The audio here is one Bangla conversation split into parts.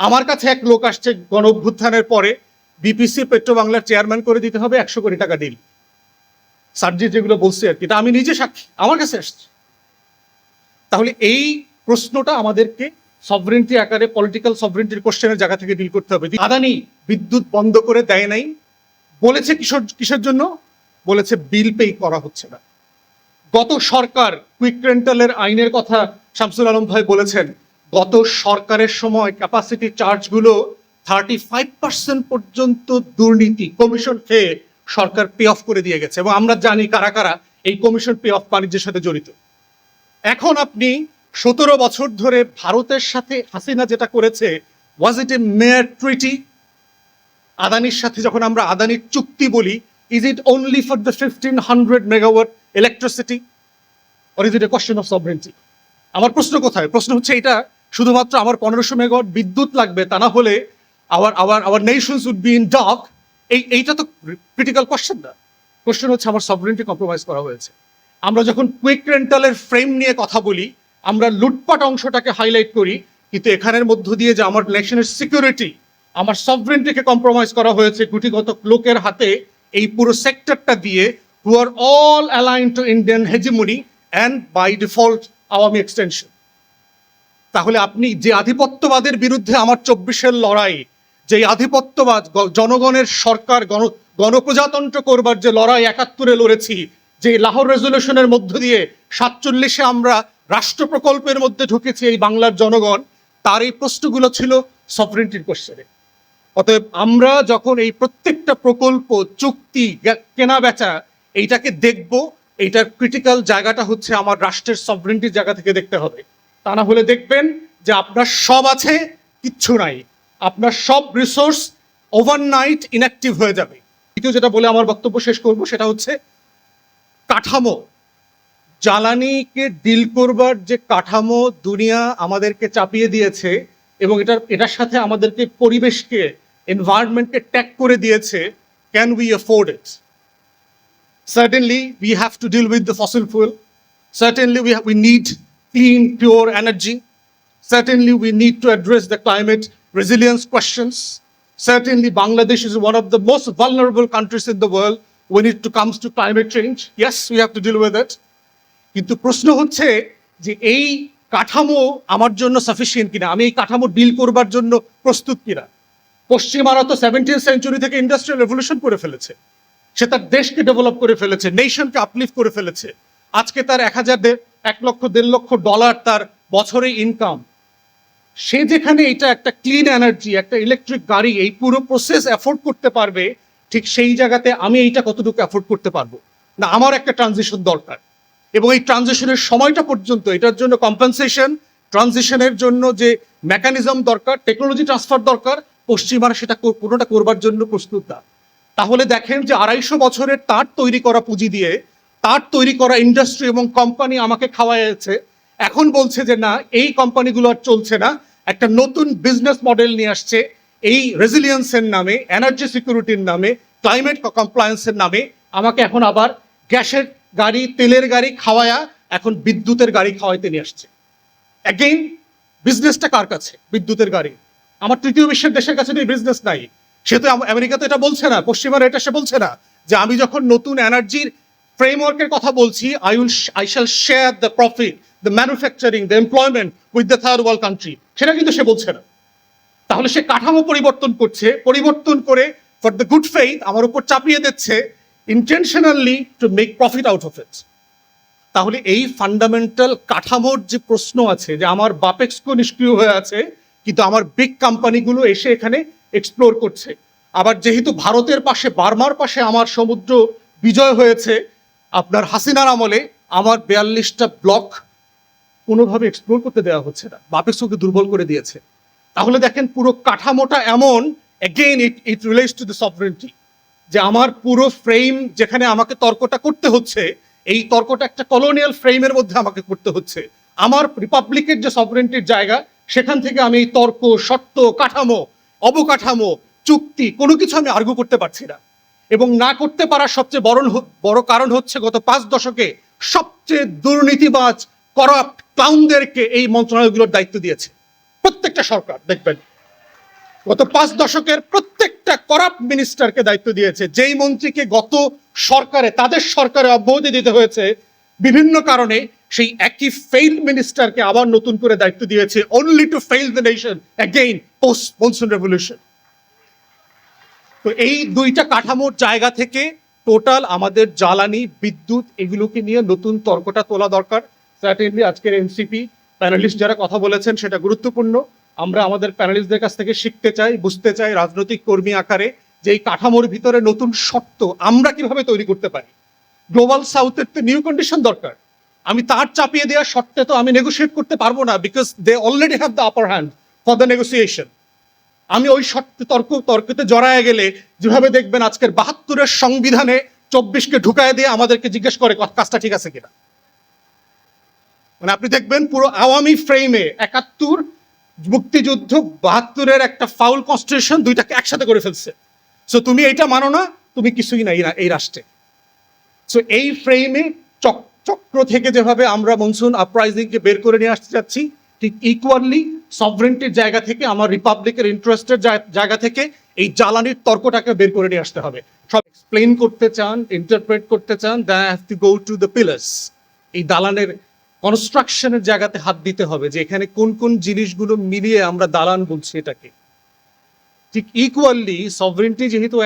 আমার কাছে এক লোক আসছে গণ অভ্যুত্থানের পরে বিপিসি পেট্রো বাংলার চেয়ারম্যান করে দিতে হবে 100 কোটি টাকা ডিল। সার্জিৎ যেগুলো বলছে আর কি, এটা আমি নিজে সাক্ষী, আমার কাছে আসছে। তাহলে এই প্রশ্নটা আমাদেরকে সভরেন্টি আকারে পলিটিক্যাল সভরেন্টির কোশ্চেনের জায়গা থেকে ডিল করতে হবে। আদানি বিদ্যুৎ বন্ধ করে দেয় নাই, বলেছে কিসের জন্য? বলেছে বিল পে করা হচ্ছে না। গত সরকার কুইক রেন্টালের আইনের কথা শামসুল আলম ভাই বলেছেন, গত সরকারের সময় ক্যাপাসিটি চার্জগুলো 35% পর্যন্ত দুর্নীতি কমিশন খেয়ে সরকার পে অফ করে দিয়ে গেছে, এবং আমরা জানি কারা কারা এই কমিশন পে অফ বাণিজ্যের সাথে জড়িত। এখন আপনি 17 বছর ধরে ভারতের সাথে হাসিনা যেটা করেছে, ওয়াজ ইট এ মেয়ার ট্রিটি? আদানির সাথে যখন আমরা আদানির চুক্তি বলি, is it only for the 1500 megawatt electricity, or is it A question of sovereignty? আমার প্রশ্ন কোথায়? প্রশ্ন হচ্ছে এটা শুধুমাত্র আমার 1500 মেগাওয়াট বিদ্যুৎ লাগবে, তা না হলে our nations would be in dock. এইটা তো ক্রিটিক্যাল কোশ্চেন না। কোশ্চেন হচ্ছে আমার সভরেন্টি কম্প্রোমাইজ করা হয়েছে। আমরা যখন কুইক রেন্টালের ফ্রেম নিয়ে কথা বলি, আমরা লুটপাট অংশটাকে হাইলাইট করি, কিন্তু এখানের মধ্য দিয়ে যে আমার নেশনের সিকিউরিটি, আমার সভরেন্টিকে কম্প্রোমাইজ করা হয়েছে গুটিগত লোকের হাতে, এই পুরো সেক্টরটা দিয়ে, who are all align to Indian hegemony and by default Awami extension. তাহলে আপনি যে আধিপত্যবাদের বিরুদ্ধে আমার 24-এর লড়াই, যে আধিপত্যবাদ, জনগণের সরকার, গণপ্রজাতন্ত্র করবার যে লড়াই 71-এ লড়েছি, যে লাহোর রেজলিউশনের মধ্য দিয়ে 47-এ আমরা রাষ্ট্র প্রকল্পের মধ্যে ঢুকেছি এই বাংলার জনগণ, তার এই প্রশ্নগুলো ছিল সভরেন্টির কোশ্চেনে। অতএব আমরা যখন এই প্রত্যেকটা প্রকল্প, চুক্তি, কেনা বেচা এইটাকে দেখব, এইটার ক্রিটিক্যাল জায়গাটা হচ্ছে আমার রাষ্ট্রের সভরেন্টির জায়গা থেকে দেখতে হবে। তা না হলে দেখবেন যে আপনার সব আছে, কিচ্ছু নাই, আপনার সব রিসোর্স ওভারনাইট ইনঅ্যাক্টিভ হয়ে যাবে। দ্বিতীয় যেটা বলে আমার বক্তব্য শেষ করব, সেটা হচ্ছে কাঠামো। জ্বালানিকে ডিল করবার যে কাঠামো দুনিয়া আমাদেরকে চাপিয়ে দিয়েছে, এবং এটার সাথে আমাদেরকে পরিবেশকে, এনভায়রনমেন্টকে ট্যাগ করে দিয়েছে, can we afford it? Certainly, we have to deal with the fossil fuel. Certainly, we need clean, pure energy. Certainly, we need to address the climate resilience questions. Certainly, Bangladesh is one of the most vulnerable countries in the world when it comes to climate change. Yes, we have to deal with it. কিন্তু প্রশ্ন হচ্ছে যে এই কাঠামো আমার জন্য সাফিসিয়েন্ট কিনা, আমি এই কাঠামো ডিল করবার জন্য প্রস্তুত কিনা। পশ্চিমারা তো 17th সেঞ্চুরি থেকে ইন্ডাস্ট্রিয়াল রেভলিউশন করে ফেলেছে, সে তার দেশকে ডেভেলপ করে ফেলেছে, নেশনকে আপলিফট করে ফেলেছে। আজকে তার 1 লক্ষ 1.5 লক্ষ ডলার তার বছরে ইনকাম। সে যেখানে এটা একটা ক্লিন এনার্জি, একটা ইলেকট্রিক গাড়ি, এই পুরো প্রসেস অ্যাফোর্ড করতে পারবে, ঠিক সেই জায়গাতে আমি এইটা কতটুকু অ্যাফোর্ড করতে পারবো না? আমার একটা ট্রানজিশন দরকার, এবং এই ট্রানজিশনের সময়টা পর্যন্ত এটার জন্য কম্পেনসেশন, ট্রানজিশনের জন্য যে মেকানিজম দরকার, টেকনোলজি ট্রান্সফার দরকার, পশ্চিমারা সেটা কোনোটা করবার জন্য প্রস্তুত না। তাহলে দেখেন যে 250 বছরের তার তৈরি করা পুঁজি দিয়ে, তার তৈরি করা ইন্ডাস্ট্রি এবং কোম্পানি আমাকে খাওয়াইছে, এখন বলছে যে না, এই কোম্পানিগুলো আর চলছে না, একটা নতুন বিজনেস মডেল নিয়ে আসছে, এই রেজিলিয়েন্সের নামে, এনার্জি সিকিউরিটির নামে, ক্লাইমেট কমপ্লায়েন্সের নামে আমাকে এখন আবার গ্যাসের গাড়ি, তেলের গাড়ি খাওয়ায়া এখন বিদ্যুতের গাড়ি খাওয়াইতে নিয়ে আসছে। অ্যাগেইন বিজনেসটা কার কাছে? বিদ্যুতের গাড়ি। আমার তৃতীয় বিশ্বের দেশের কাছে তো এই বিজনেস নাই। সে তো আমেরিকা তো এটা বলছে না, পশ্চিমারা এটা সে বলছে না যে আমি যখন নতুন এনার্জির ফ্রেমওয়ার্কের কথা বলছি, I shall share the profit, the manufacturing, the employment with the third world country, সেটা কিন্তু সে বলছে না। তাহলে সে কাঠামো পরিবর্তন করছে, পরিবর্তন করে ফর দ্য গুড ফেইথ আমার উপর চাপিয়ে দিচ্ছে, intentionally to make profit out of it. তাহলে এই ফান্ডামেন্টাল কাঠামোর যে প্রশ্ন আছে, যে আমার বাপেক্সকো নিষ্ক্রিয় হয়ে আছে, কিন্তু আমার বিগ কোম্পানিগুলো এসে এখানে এক্সপ্লোর করছে। আবার যেহেতু ভারতের পাশে, বার্মার পাশে আমার সমুদ্র বিজয় হয়েছে, আপনার হাসিনার আমলে আমার 42টা ব্লক কোনোভাবে এক্সপ্লোর করতে দেওয়া হচ্ছে না, বাপেক্সকোকে দুর্বল করে দিয়েছে। তাহলে দেখেন পুরো কাঠামোটা এমন, again it relates to the sovereignty, যে আমার পুরো ফ্রেম যেখানে আমাকে তর্কটা করতে হচ্ছে, এই তর্কটা একটা কলোনিয়াল ফ্রেমের মধ্যে আমাকে করতে হচ্ছে। আমার রিপাবলিকের যে সভরেন্টির জায়গা, সেখান থেকে আমি এই তর্ক, শর্ত, কাঠামো, অবকাঠামো, চুক্তি, কোনো কিছু আমি আর্গু করতে পারছি না। এবং না করতে পারার সবচেয়ে বড় কারণ হচ্ছে গত 5 দশকে সবচেয়ে দুর্নীতিবাজ, করাপ্ট ক্লাউনদেরকে এই মন্ত্রণালয়গুলোর দায়িত্ব দিয়েছে প্রত্যেকটা সরকার। দেখবেন গত 5 দশকের প্রত্যেকটা করাপ্ট মিনিস্টারকে দায়িত্ব দিয়েছে, যেই মন্ত্রীকে গত সরকারে তাদের সরকারে অব্যাহতি দিতে হয়েছে বিভিন্ন কারণে, সেই একই ফেইল্ড মিনিস্টারকে আবার নতুন করে দায়িত্ব দিয়েছে, only to fail the nation again post monsoon revolution. তো এই দুইটা কাঠামোর জায়গা থেকে টোটাল আমাদের জ্বালানি, বিদ্যুৎ এগুলোকে নিয়ে নতুন তর্কটা তোলা দরকার। সার্টেনলি আজকের এনসিপি প্যানেলিস্ট যারা কথা বলেছেন সেটা গুরুত্বপূর্ণ। আমরা আমাদের প্যানেলিস্টদের কাছ থেকে শিখতে চাই, বুঝতে চাই রাজনৈতিক কর্মী আকারে যে এই কাঠামোর ভিতরে নতুন শর্ত আমরা কিভাবে তৈরি করতে পারি। গ্লোবাল সাউথের তো নিউ কন্ডিশন দরকার। আমি তার চাপিয়ে দেওয়ার শর্তে তো আমি নেগোশিয়েট করতে পারবো না, because they already have the upper hand for the negotiation. আমি ওই শর্তে তর্কতে জড়ায় গেলে যেভাবে দেখবেন আজকের 72-এর সংবিধানে 24কে ঢুকায় দিয়ে আমাদেরকে জিজ্ঞেস করে কাজটা ঠিক আছে কিনা। মানে আপনি দেখবেন পুরো আওয়ামী ফ্রেমে 71 মুক্তিযুদ্ধ, 72-এর একটা ফাউল কনস্টিটিউশন, দুইটাকে একসাথে করে ফেলছে। সো তুমি এইটা মানো না, তুমি কিছুই নাই না এই রাষ্ট্রে। সো এই ফ্রেমে চক্র থেকে যেভাবে আমরা মনসুন আপরাইজিংকে বের করে নিয়ে আসতে যাচ্ছি, ঠিক ইকুয়ালি সভরেন্টির জায়গা থেকে, আমার রিপাবলিকের ইন্টারেস্টের জায়গা থেকে এই জ্বালানির তর্কটাকে বের করে নিয়ে আসতে হবে। সব এক্সপ্লেন করতে চান, ইন্টারপ্রেট করতে চান, that have to go to the pillars. এই দালানের কনস্ট্রাকশনের জায়গাতে হাত দিতে হবে, যে এখানে কোন কোন জিনিসগুলো মিলিয়ে আমরা দালান বলছি এটাকে। ঠিক ইকুয়ালি সভরেন্টি যেহেতু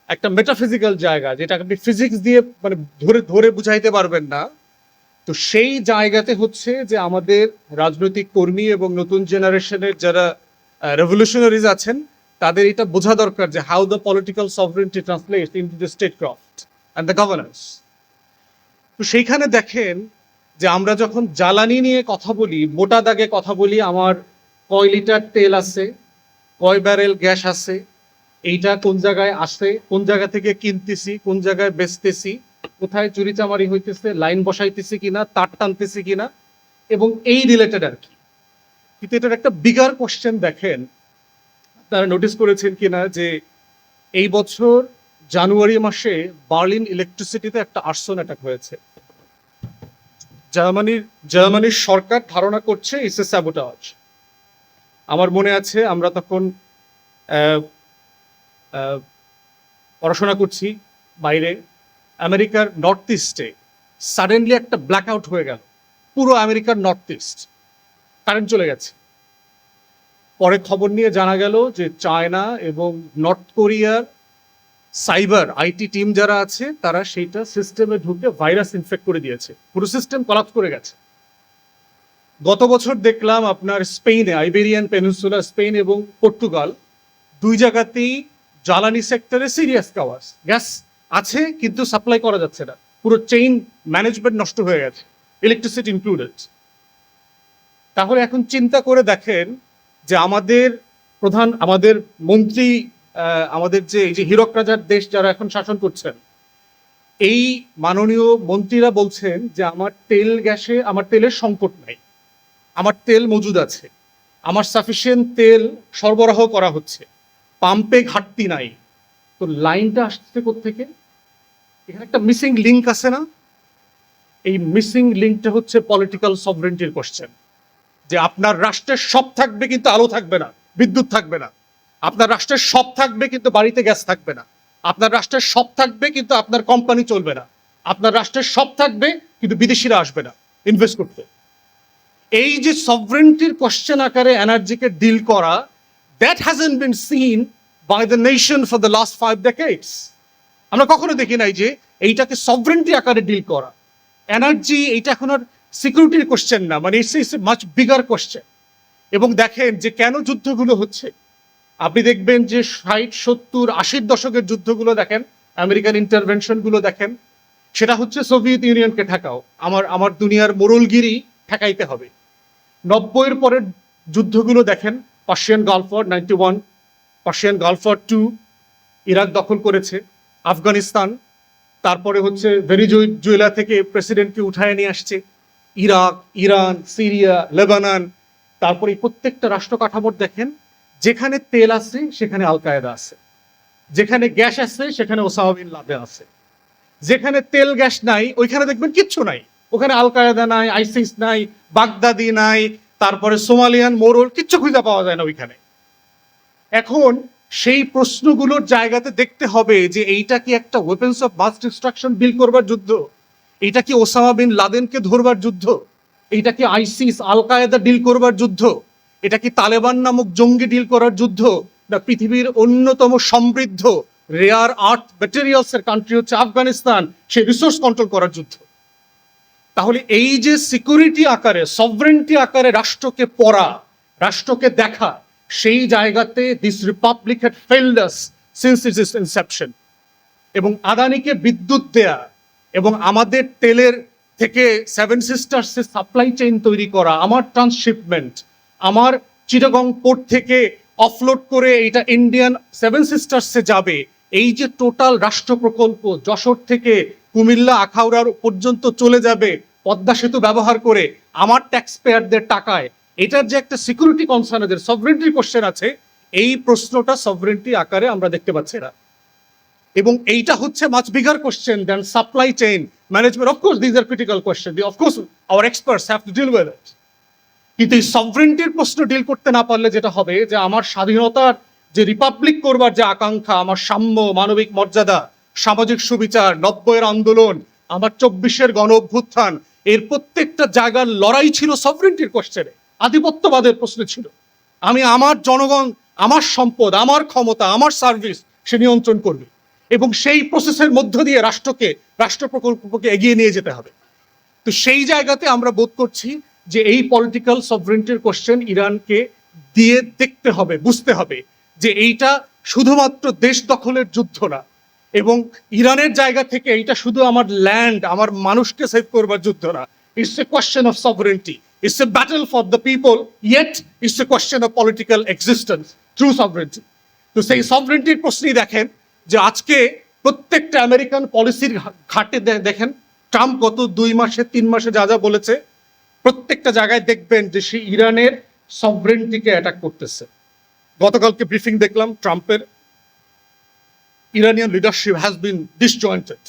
একটা মেটাফিজিক্যাল জায়গা, যেটা আপনি ফিজিক্স দিয়ে মানে ধরে ধরে বুঝাইতে পারবেন না, তো সেই জায়গাতে হচ্ছে যে আমাদের রাজনৈতিক কর্মী এবং নতুন জেনারেশনের যারা রেভলিউশনারিজ আছেন তাদের এটা বোঝা দরকার যে how the political sovereignty translate into the state craft and the governance. তো সেইখানে দেখেন যে আমরা যখন জ্বালানি নিয়ে কথা বলি, মোটা দাগে কথা বলি, আমার কয় লিটার তেল আছে, কয় ব্যারেল গ্যাস আছে, এইটা কোন জায়গায় আসে, কোন জায়গা থেকে কিনতেছি, কোন জায়গায় বেচতেছি, কোথায় চুরিচামারি হইতেছে, লাইন বসাইতেছি কিনা, তার টানতেছি কিনা, এবং এই রিলেটেড আর কি। কিন্তু এটার একটা বিগার কোশ্চেন দেখেন, আপনারা নোটিস করেছেন কিনা যে এই বছর জানুয়ারি মাসে বার্লিন ইলেকট্রিসিটিতে একটা আর্সন অ্যাটাক হয়েছে। জার্মানির সরকার ধারণা করছে ইটস এ স্যাবোটাজ। আমার মনে আছে আমরা তখন পড়াশোনা করছি বাইরে, আমেরিকার নর্থ ইস্টে সাডেনলি একটা ব্ল্যাক আউট হয়ে গেল, পুরো আমেরিকার নর্থ ইস্ট কারেন্ট চলে গেছে। পরে খবর নিয়ে জানা গেল যে চায়না এবং নর্থ কোরিয়ার সাইবার আইটি টিম যারা আছে তারা সেইটা সিস্টেমে ঢুকে ভাইরাস ইনফেক্ট করে দিয়েছে, পুরো সিস্টেম কলাপস করে গেছে। গত বছর দেখলাম আপনার স্পেনে, আইবেরিয়ান পেনিনসুলা, স্পেন এবং পর্তুগাল, দুই জায়গাতেই জ্বালানি সেক্টরে সিরিয়াস কাওয়াস, গ্যাস আছে কিন্তু সাপ্লাই করা যাচ্ছে না, পুরো চেইন ম্যানেজমেন্ট নষ্ট হয়ে গেছে, ইলেকট্রিসিটি ইনক্লুডেড। তাহলে এখন চিন্তা করে দেখেন যে আমাদের মন্ত্রী, আমাদের যে এই যে হীরক রাজার দেশ যারা এখন শাসন করছেন, এই মাননীয় মন্ত্রীরা বলছেন যে আমার তেলের সংকট নাই, আমার তেল মজুদ আছে, আমার সাফিসিয়েন্ট তেল সরবরাহ করা হচ্ছে, পাম্পে ঘাটতি নাই। তো লাইনটা আসছে কোত্থেকে? এখানে একটা মিসিং লিঙ্ক আছে না? এই মিসিং লিঙ্কটা হচ্ছে পলিটিক্যাল সভরেন্টির কোশ্চেন, যে আপনার রাষ্ট্রের সব থাকবে কিন্তু আলো থাকবে না, বিদ্যুৎ থাকবে না। আপনার রাষ্ট্রের সব থাকবে কিন্তু বাড়িতে গ্যাস থাকবে না। আপনার রাষ্ট্রের সব থাকবে কিন্তু আপনার কোম্পানি চলবে না। আপনার রাষ্ট্রের সব থাকবে কিন্তু বিদেশিরা আসবে না ইনভেস্ট করতে। এই যে সভরেন্টির কোশ্চেন আকারে এনার্জিকে ডিল করা, that hasn't been seen by the nation for the last 5 decades। আমরা কখনো দেখি নাই যে এইটাকে সভরেন্টি আকারে ডিল করা। এনার্জি এইটা এখন আর সিকিউরিটির কোশ্চেন না, মানে ইটস মাচ বিগার কোশ্চেন। এবং দেখেন যে কেন যুদ্ধগুলো হচ্ছে, আপনি দেখবেন যে 60, 70, 80-র দশকের যুদ্ধগুলো দেখেন, আমেরিকান ইন্টারভেনশনগুলো দেখেন, সেটা হচ্ছে সোভিয়েত ইউনিয়নকে ঠেকাও, আমার দুনিয়ার মোরলগিরি ঠেকাইতে হবে। 90-এর পরের যুদ্ধগুলো দেখেন, Persian Gulf war 91, Persian Gulf war 2, Iraq দখল করেছে, আফগানিস্তান, তারপরে হচ্ছে ভেনিজুয়েলা থেকে প্রেসিডেন্টকে উঠায় নিয়ে আসছে, ইরাক, ইরান, সিরিয়া, লেবানন। তারপরে প্রত্যেকটা রাষ্ট্র কাঠামোর দেখেন, যেখানে তেল আছে সেখানে আল কায়েদা আছে, যেখানে গ্যাস আছে সেখানে ওসামা বিন লাদেন আছে, যেখানে তেল গ্যাস নাই ওইখানে দেখবেন কিচ্ছু নাই, ওখানে আল কায়েদা নাই, আইসিস নাই, বাগদাদি নাই, তারপরে সোমালিয়ান মোরল, কিচ্ছু খুঁজে পাওয়া যায় না ওইখানে। এখন সেই প্রশ্নগুলোর জায়গাতে দেখতে হবে যে এইটা কি একটা ওয়েপন্স অফ মাস ডিস্ট্রাকশন বিল করবার যুদ্ধ, এটা কি ওসামা বিন লাদেনকে ধরবার যুদ্ধ, এটা কি আইসিস আল কায়েদা ডিল করবার যুদ্ধ, এটা কি তালেবান নামক জঙ্গি ডিল করার যুদ্ধ, না পৃথিবীর অন্যতম সমৃদ্ধ রেয়ার আর্থ ম্যাটেরিয়ালস এর কান্ট্রি হচ্ছে আফগানিস্তান, সেই রিসোর্স কন্ট্রোল করার যুদ্ধ। তাহলে এই যে সিকিউরিটি আকারে সভরেন্টি আকারে রাষ্ট্রকে পড়া, রাষ্ট্রকে দেখা, সেই জায়গাতে this Republic had failed us since it's Inception. এবং আদানিকে বিদ্যুৎ দেয়া এবং আমাদের তেলের থেকে সেভেন সিস্টার্সের সাপ্লাই চেইন তৈরি করা, আমার ট্রান্সশিপমেন্ট, আমার চিটাগং পোর্ট থেকে অফলোড করে এটা ইন্ডিয়ান সেভেন সিস্টার্সে যাবে, এই যে টোটাল রাষ্ট্র প্রকল্প যশোর থেকে কুমিল্লা আখাউড়ার পর্যন্ত চলে যাবে পদ্মা সেতু ব্যবহার করে আমার ট্যাক্স পেয়ারদের টাকায়, এটার যে একটা সিকিউরিটি কনসার্ন এদের সভরেন্টি কোশ্চেন আছে, এই প্রশ্নটা সভরেন্টি আকারে আমরা দেখতে পাচ্ছি না। এবং এইটা হচ্ছে much bigger question than supply chain management. Of course these are critical question, of course our experts have to deal with it. কিন্তু এই সভরেন্টির প্রশ্ন ডিল করতে না পারলে যেটা হবে যে আমার স্বাধীনতার যে রিপাবলিক করবার যে আকাঙ্ক্ষা, আমার সাম্য, মানবিক মর্যাদা, সামাজিক সুবিচার, 90-এর আন্দোলন, আমার 24-এর গণ অভ্যুত্থান, এর প্রত্যেকটা জায়গার লড়াই ছিল সভরেন্টির কোশ্চেনে, আধিপত্যবাদের প্রশ্ন ছিল। আমি আমার জনগণ, আমার সম্পদ, আমার ক্ষমতা, আমার সার্ভিস সে নিয়ন্ত্রণ করবে, এবং সেই প্রসেসের মধ্য দিয়ে রাষ্ট্র প্রকল্পকে এগিয়ে নিয়ে যেতে হবে। তো সেই জায়গাতে আমরা বোধ করছি যে এই পলিটিক্যাল সভরেন্টির কোশ্চেন ইরানকে দিয়ে দেখতে হবে, বুঝতে হবে যে এইটা শুধুমাত্র দেশ দখলের যুদ্ধ না, এবং ইরানের জায়গা থেকে এইটা শুধু আমার ল্যান্ড, আমার মানুষকে সেভ করবার যুদ্ধ না। It's a question of sovereignty, it's a battle for the people, yet it's a question of political existence through sovereignty. তো সেই সভরেন্টির প্রশ্নেই দেখেন যে আজকে প্রত্যেকটা আমেরিকান পলিসির ঘাটে দেখেন ট্রাম্প গত 2 মাসে 3 মাসে যা যা বলেছে, প্রত্যেকটা জায়গায় দেখবেন যে সে ইরানের সভরেন্টিকে অ্যাটাক করতেছে। গতকালকে ব্রিফিং দেখলাম ট্রাম্পের, Iranian leadership has been disjointed,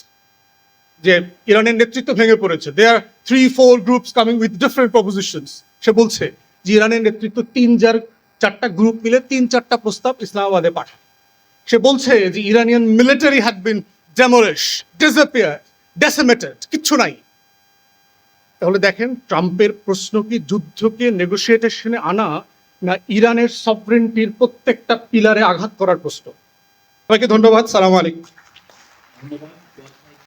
যে ইরানের নেতৃত্ব ভেঙে পড়েছে। They are 3-4 groups coming with different propositions. সে বলছে যে ইরানের নেতৃত্ব 3-4টা গ্রুপ মিলে 3-4টা প্রস্তাব ইসলামাবাদে পাঠায়। সে বলছে যে Iranian military had been demolish, disappear, decimated, কিচ্ছু নাই। তাহলে দেখেন ট্রাম্পের প্রশ্ন কি যুদ্ধকে নেগোসিয়েশনে আনা, না ইরানের সভরেন্টির প্রত্যেকটা পিলারে আঘাত করার প্রশ্ন? সবাইকে ধন্যবাদ। সালাম আলাইকুম।